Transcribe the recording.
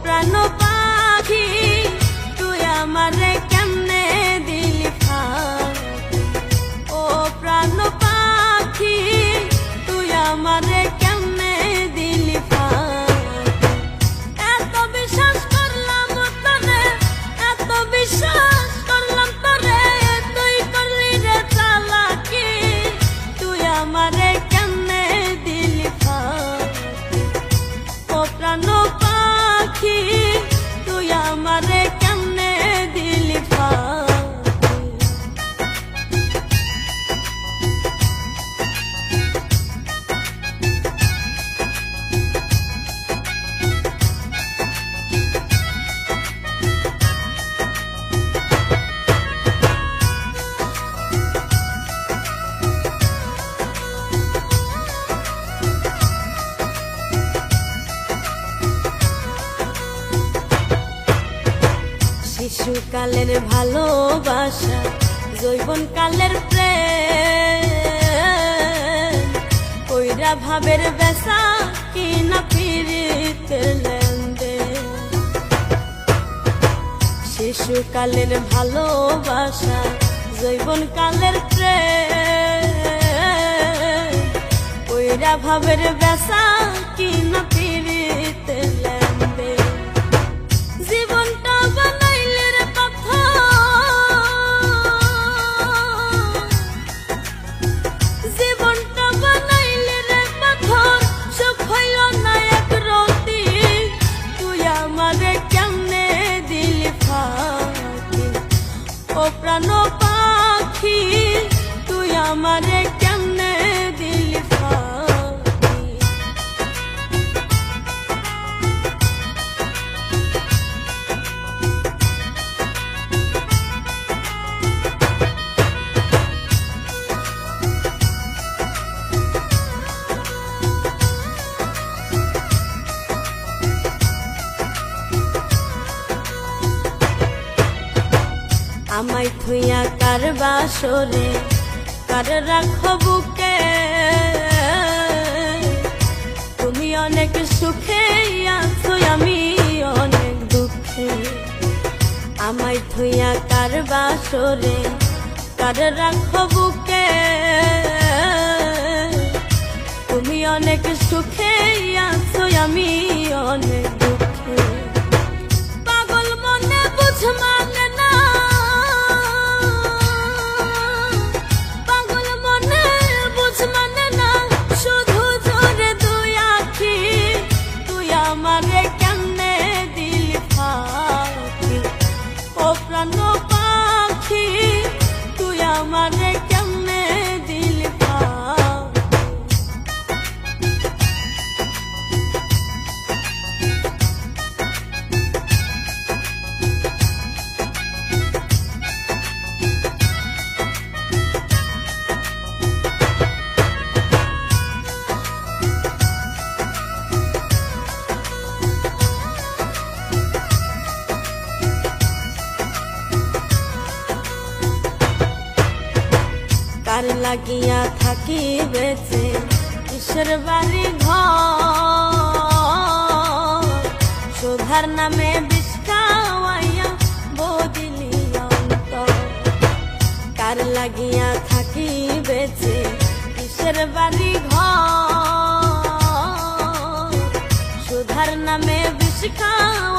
প্রাণ পাখি তুই আমারে কেমনে দিলি ফাঁকি, ও প্রাণ পাখি তুই আমারে কেমনে দিলি ফাঁকি। এত বিশ্বাস করলাম তোরে, এত বিশ্বাস করলাম তোরে, তুই করলি রে চালাকি, তুই আমারে কেমনে দিলি ফাঁকি, ও প্রাণ পাখি তুই আমারে কেমনে দিলি ফাঁকি। শিশুকালের ভালোবাসা, যৌবনকালের প্রেম, কইরা ভাবের বেচা কিনা পিরিতের লেনদেন। শিশুকালের ভালোবাসা, যৌবনকালের প্রেম, কইরা ভাবের বেচা কিনা পিরিতের লেনদেন। জীবনটা বানাইলে রে পাথর, জীবনটা বানাইলে রে পাথর, সুখ হইল না এক রতি, তুই আমারে কেমনে দিলি ফাঁকি, ও প্রাণ পাখি তুই আমারে কেমনে দিলি ফাঁকি। আমায় থুইয়া কার বাসরে কার রাখো বুকে, তুমি অনেক সুখে আছো আমি অনেক দুঃখে। আমায় থুইয়া কার বাসরে কার রাখো বুকে, তুমি অনেক সুখে আছো আমি অনেক দুঃখে। পাগল মনে বুঝ মানে না, আমারে কেমনে দিলি ফাঁকি, ও প্রাণ পাখি তুই আমারে কেমনে দিলি ফাঁকি। কার লাগিয়া থাকি বেঁচে কিসের বাড়ি ঘর, শোধার নামে বিষ খাওয়াইয়া বদিলি অন্তর। কার লাগিয়া থাকি বেঁচে কিসের বাড়ি ঘর, শোধার নামে বিষ খাওয়া